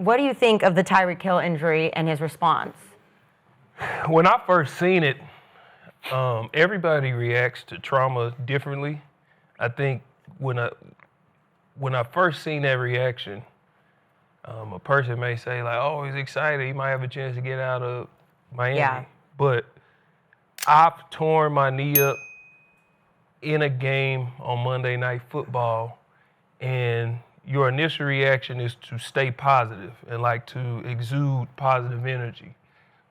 what do you think of the Tyreek Hill injury and his response? When I first seen it, everybody reacts to trauma differently. I think when I first seen that reaction, a person may say like, "Oh, he's excited. He might have a chance to get out of Miami." Yeah. But I've torn my knee up in a game on Monday Night Football, and your initial reaction is to stay positive and like to exude positive energy.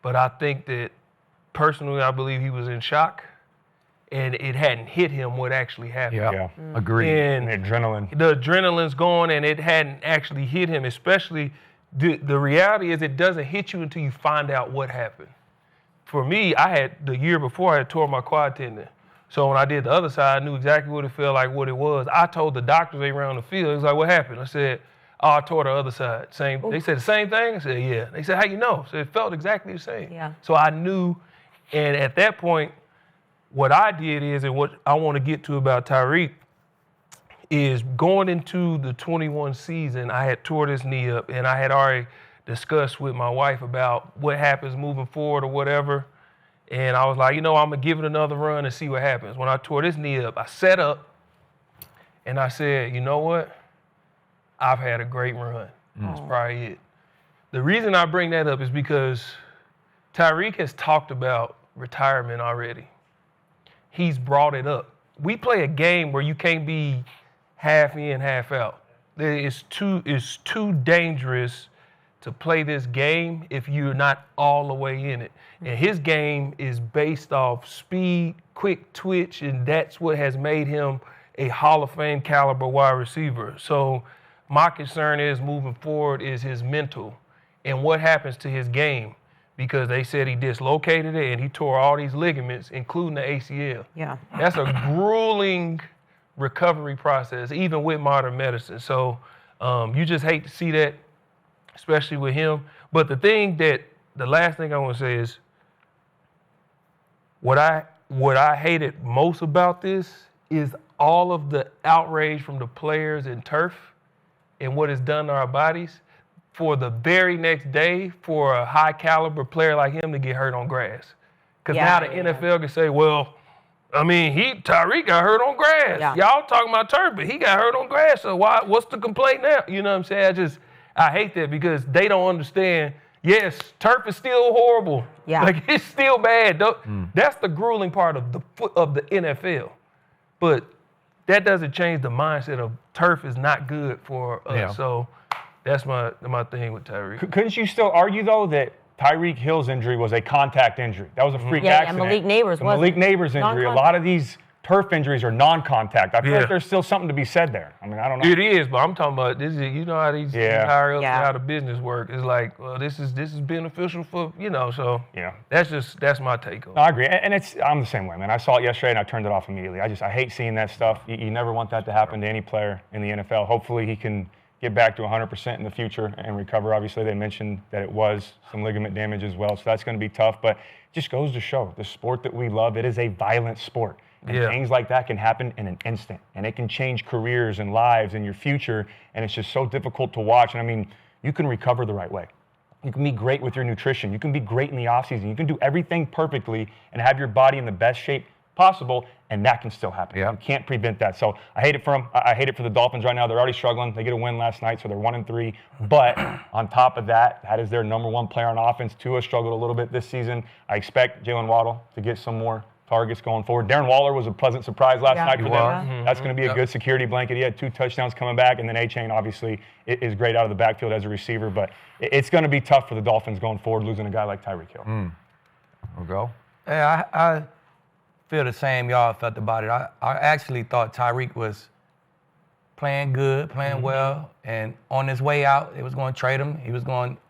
But I think that personally, I believe he was in shock, and it hadn't hit him what actually happened. Yeah. Agreed. And the adrenaline. The adrenaline's gone, and it hadn't actually hit him. Especially, the reality is it doesn't hit you until you find out what happened. For me, the year before, I had tore my quad tendon. So when I did the other side, I knew exactly what it felt like, what it was. I told the doctors they ran on the field, it was like, what happened? I said, oh, I tore the other side. They said, the same thing? I said, yeah. They said, how you know? So it felt exactly the same. Yeah. So I knew, and at that point, what I did is, and what I want to get to about Tyreek, is going into the 21 season, I had tore this knee up, and I had already discussed with my wife about what happens moving forward or whatever. And I was like, I'm going to give it another run and see what happens. When I tore this knee up, I sat up and I said, you know what? I've had a great run. That's probably it. The reason I bring that up is because Tyreek has talked about retirement already. He's brought it up. We play a game where you can't be half in, half out. It's too dangerous to play this game if you're not all the way in it. And his game is based off speed, quick twitch, and that's what has made him a Hall of Fame caliber wide receiver. So my concern is moving forward is his mental and what happens to his game, because they said he dislocated it and he tore all these ligaments, including the ACL. Yeah. That's a grueling recovery process, even with modern medicine. So you just hate to see that, especially with him. But the last thing I want to say is, what I hated most about this is all of the outrage from the players and turf and what it's done to our bodies for the very next day for a high caliber player like him to get hurt on grass. Because now the NFL can say, well, Tyreek got hurt on grass. Yeah. Y'all talking about turf, but he got hurt on grass, so what's the complaint now? You know what I'm saying? I hate that because they don't understand. Yes, turf is still horrible. Yeah. Like, it's still bad. That's the grueling part of the NFL. But that doesn't change the mindset of turf is not good for us. Yeah. So that's my thing with Tyreek. Couldn't you still argue, though, that Tyreek Hill's injury was a contact injury? That was a freak accident. Yeah, Malik Neighbors was. Malik Neighbors injury. A lot of these turf injuries are non-contact. I feel like there's still something to be said there. I don't know. It is, but I'm talking about this. How these higher ups and how the business work. It's like, well, this is beneficial for So that's my take on it. No, I agree, and I'm the same way, man. I saw it yesterday and I turned it off immediately. I hate seeing that stuff. You never want that to happen to any player in the NFL. Hopefully he can get back to 100% in the future and recover. Obviously, they mentioned that it was some ligament damage as well, so that's going to be tough. But it just goes to show the sport that we love. It is a violent sport. And things like that can happen in an instant, and it can change careers and lives and your future, and it's just so difficult to watch. And you can recover the right way. You can be great with your nutrition. You can be great in the offseason. You can do everything perfectly and have your body in the best shape possible, and that can still happen. You can't prevent that. So I hate it for them. I hate it for the Dolphins right now. They're already struggling. They get a win last night, so they're 1-3. But on top of that, that is their number one player on offense. Tua struggled a little bit this season. I expect Jalen Waddle to get some more targets going forward. Darren Waller was a pleasant surprise last night for them. Mm-hmm. That's going to be a good security blanket. He had 2 touchdowns coming back, and then A-Chain obviously is great out of the backfield as a receiver. But it's going to be tough for the Dolphins going forward, losing a guy like Tyreek Hill. We'll go. Yeah, I feel the same y'all felt about it. I actually thought Tyreek was playing good, playing well, and on his way out, they was going to trade him. He was going to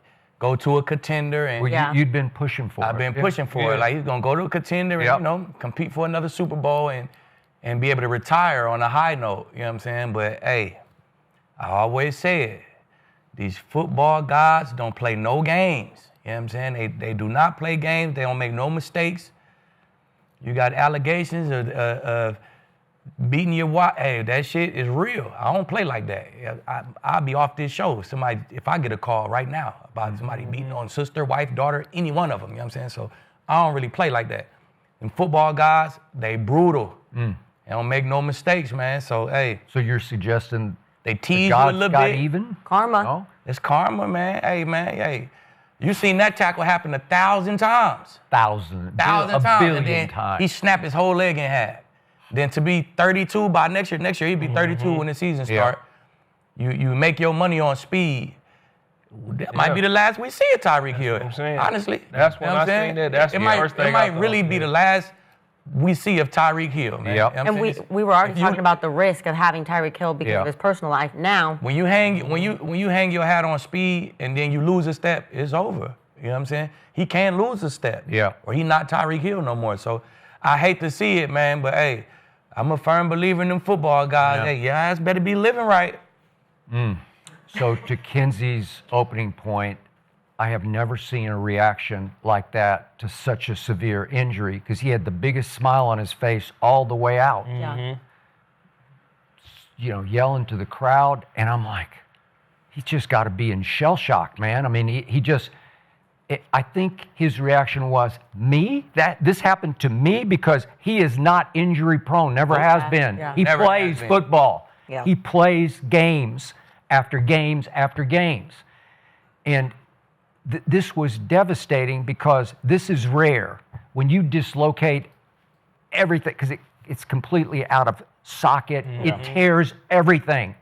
go to a contender. And you'd been pushing for it. I've been pushing for it. Like, he's going to go to a contender and, compete for another Super Bowl and be able to retire on a high note. You know what I'm saying? But, hey, I always say it. These football gods don't play no games. You know what I'm saying? They do not play games. They don't make no mistakes. You got allegations of beating your wife, hey, that shit is real. I don't play like that. I'll be off this show. If I get a call right now about somebody beating on sister, wife, daughter, any one of them, you know what I'm saying? So I don't really play like that. And football guys, they brutal. They don't make no mistakes, man. So, hey. So you're suggesting they tease the you a gods little got bit. even? Karma. No? It's karma, man. Hey, man, hey. You seen that tackle happen 1,000 times. 1,000 1,000 a times. billion And then times. he snapped his whole leg in half. Then to be 32 by next year he'd be 32 when the season start. You make your money on speed. That might be the last we see of Tyreek Hill. I'm saying. Honestly. That's when You know what I I'm seen saying? that. That's the first thing It I might thought, really be the last we see of Tyreek Hill, man. Yep. You know what I'm And saying? we were already If you- talking about the risk of having Tyreek Hill because Yeah. of his personal life. Now, When you hang your hat on speed and then you lose a step, it's over. You know what I'm saying? He can't lose a step. Yeah. Or he not Tyreek Hill no more. So I hate to see it, man, but hey, I'm a firm believer in them football guys. Yeah. Hey, your ass better be living right. So to Kenzie's opening point, I have never seen a reaction like that to such a severe injury because he had the biggest smile on his face all the way out. yeah. You know, yelling to the crowd, and I'm like, he's just got to be in shell shock, man. I mean, he just. I think his reaction was, me? This happened to me? Because he is not injury prone, never has been. Yeah. He Never has plays been. football. Yeah. He plays games after games after games. And this was devastating because this is rare. When you dislocate everything, because it's completely out of socket, it tears everything.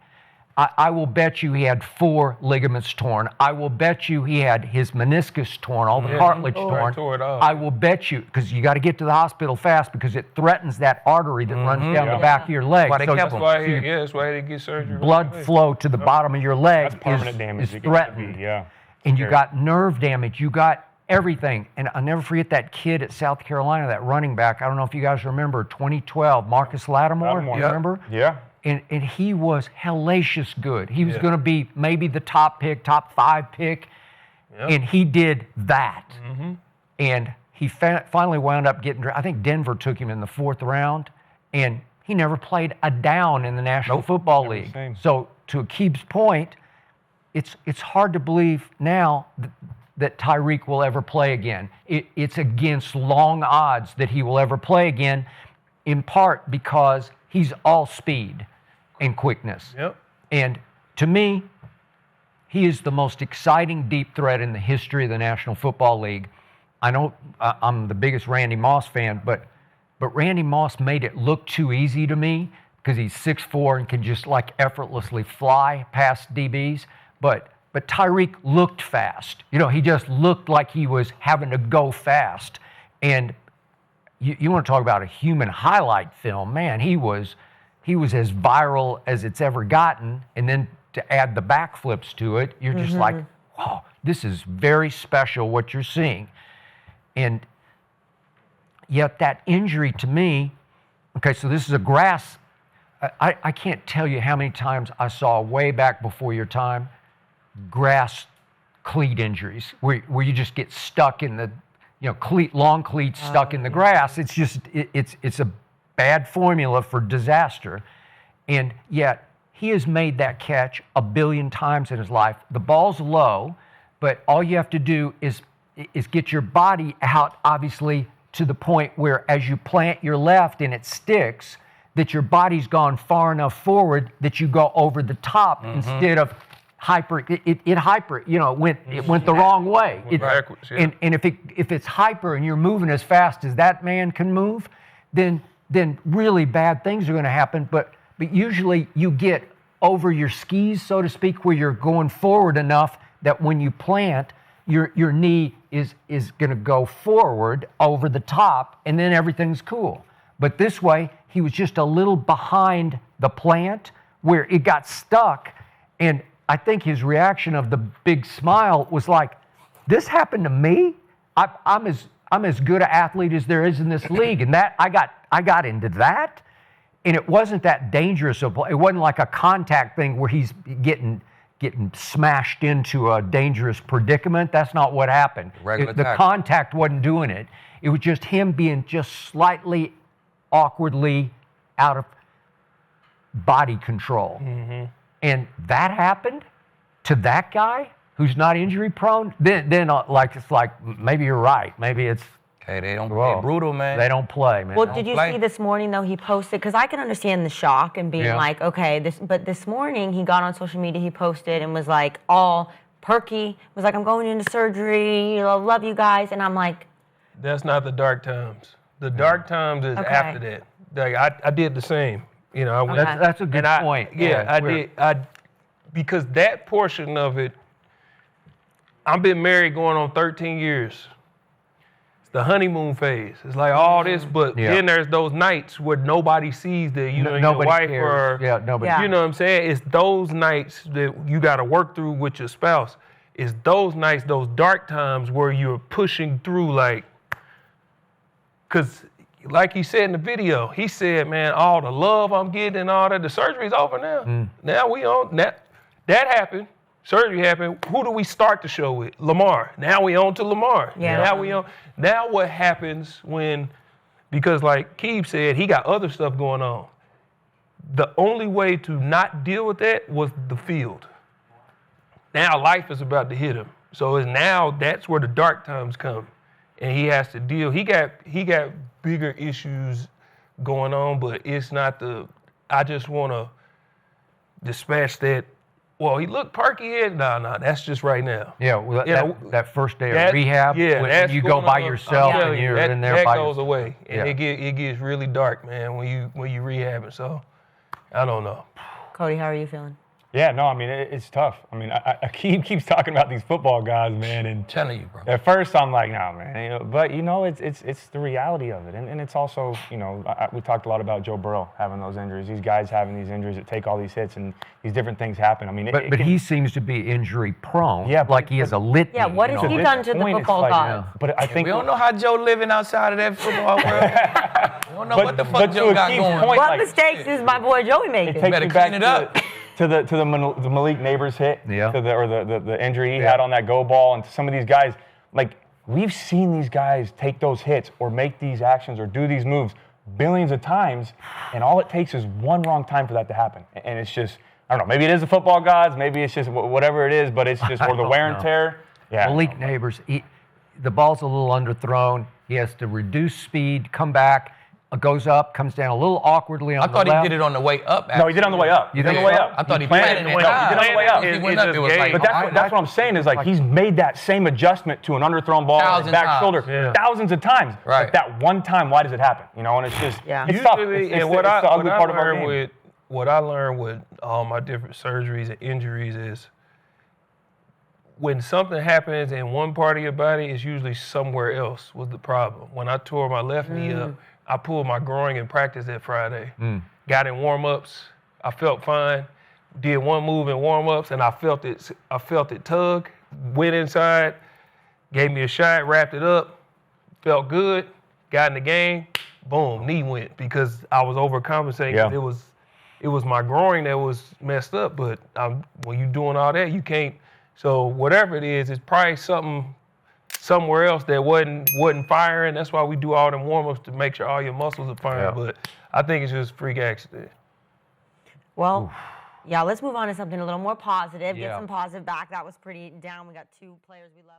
I will bet you he had 4 ligaments torn. I will bet you he had his meniscus torn, all the cartilage torn. Tore it off. I will bet you, because you got to get to the hospital fast because it threatens that artery that runs down the back of your leg. Why they So kept That's why that's why they get surgery. blood right away. flow to the bottom of your leg That's permanent damage. is it gets to threatened. be, yeah. And you got nerve damage. You got everything. And I'll never forget that kid at South Carolina, that running back. I don't know if you guys remember, 2012, Marcus Lattimore. Lattimore. You Yeah. remember? Yeah. And he was hellacious good. He was going to be maybe the top 5 pick. And he did that. And he finally wound up getting, I think Denver took him in the 4th round. And he never played a down in the National Football Never the League. same. So to Akeeb's point, it's hard to believe now that Tyreek will ever play again. It's against long odds that he will ever play again, in part because he's all speed and quickness. Yep. And to me, he is the most exciting deep threat in the history of the National Football League. I know I'm the biggest Randy Moss fan, but Randy Moss made it look too easy to me because he's 6'4" and can just like effortlessly fly past DBs. But Tyreek looked fast. You know, he just looked like he was having to go fast. And you want to talk about a human highlight film, man, he was as viral as it's ever gotten. And then to add the backflips to it, you're just like, wow, this is very special what you're seeing. And yet that injury to me, okay, so this is a grass. I can't tell you how many times I saw way back before your time grass cleat injuries where you just get stuck in the, long cleats stuck in the grass. It's just, it's a bad formula for disaster. And yet he has made that catch 1 billion times in his life. The ball's low, but all you have to do is get your body out, obviously, to the point where as you plant your left and it sticks, that your body's gone far enough forward that you go over the top instead of it went the wrong way. Backwards, yeah. And if it's hyper and you're moving as fast as that man can move, then really bad things are going to happen. But usually you get over your skis, so to speak, where you're going forward enough that when you plant, your knee is going to go forward over the top, and then everything's cool. But this way, he was just a little behind the plant where it got stuck, and I think his reaction of the big smile was like, "This happened to me. I'm as good an athlete as there is in this league, and that I got into that, and it wasn't that dangerous. It wasn't like a contact thing where he's getting smashed into a dangerous predicament. That's not what happened. Regular The tackle. contact wasn't doing it. It was just him being just slightly awkwardly out of body control. Mm-hmm. And that happened to that guy who's not injury prone. Then like it's like maybe you're right. Maybe it's Hey, they don't play brutal, man. they don't play, man. Well, did you see this morning though? He posted, because I can understand the shock and being Yeah. like, okay, but this morning he got on social media, he posted and was like all perky, was like, I'm going into surgery, love you guys, and I'm like, That's not the dark times. The dark times is Okay. after that. Like I did the same. You know, I went. Okay. That's a good and point. Yeah, I we're- did. Because that portion of it, I've been married going on 13 years. It's the honeymoon phase. It's like all this, but Yeah. then there's those nights where nobody sees that, you know, your nobody wife cares. or, Yeah, nobody. Yeah. you know what I'm saying? It's those nights that you got to work through with your spouse. It's those nights, those dark times where you're pushing through, like, because like he said in the video, he said, man, all the love I'm getting and all that, the surgery's over now. Now we on that. That happened. Surgery happened. Who do we start the show with? Lamar. Now we on to Lamar. Yeah. Now we on. Now what happens when, because like Keith said, he got other stuff going on. The only way to not deal with that was the field. Now life is about to hit him. So it's now that's where the dark times come. And he has to deal. He got bigger issues going on, but it's not I just want to dispatch that. Well, he looked perky here. No, that's just right now. Yeah, well, Yeah, that first day of rehab, when that's you go going by on. yourself I'm telling and you, you're that, in there that by goes yourself. away, and Yeah. it gets really dark, man, when you rehabbing. So, I don't know. Cody, how are you feeling? Yeah, no, I mean, it's tough. I mean, I keeps talking about these football guys, man, and telling you, bro. at first I'm like, nah, man. You know, but it's the reality of it, and it's also, we talked a lot about Joe Burrow having those injuries. These guys having these injuries that take all these hits, and these different things happen. I mean, But he seems to be injury prone. Yeah, like he has a litany. Yeah, what has you know. he done to the point, it's football like, god? But I think We don't know how Joe living outside of that football world. We don't know what the fuck to Joe got Akeem's going. point, What like, mistakes is my boy Joey making? It takes Better me back clean it up. to the Malik Neighbors hit, Yeah. to the injury he had on that go ball, and to some of these guys. Like, we've seen these guys take those hits or make these actions or do these moves billions of times, and all it takes is one wrong time for that to happen. And it's just, I don't know, maybe it is the football gods, maybe it's just whatever it is, but it's just, or the wear and tear. Yeah. Malik Neighbors, the ball's a little underthrown. He has to reduce speed, come back, goes up, comes down a little awkwardly on I the thought left. he did it on the way up. No, he did it on the way up. You He did it think on the way so? up. I thought he planned planned it. it. He did it on the way up. He went up. It was like, But that's what I'm saying is, like, he's made that same adjustment to an underthrown ball, Thousands back times. shoulder, Yeah. thousands of times. Right. But that one time, why does it happen? You know, and it's just, Yeah. it's tough. Usually, It's and the ugly part of our game. what I learned with all my different surgeries and injuries is when something happens in one part of your body, it's usually somewhere else was the problem. When I tore my left knee up, I pulled my groin in practice that Friday. Got in warm-ups, I felt fine. Did one move in warm-ups, and I felt it tug. Went inside, gave me a shot, wrapped it up, felt good. Got in the game, boom, knee went because I was overcompensating. Yeah. It was my groin that was messed up. But when you're doing all that, you can't. So whatever it is, it's probably something somewhere else that wasn't firing. That's why we do all them warm-ups to make sure all your muscles are firing. Yeah. But I think it's just a freak accident. Well, yeah, let's move on to something a little more positive. Yeah. Get some positive back. That was pretty down. We got two players we love.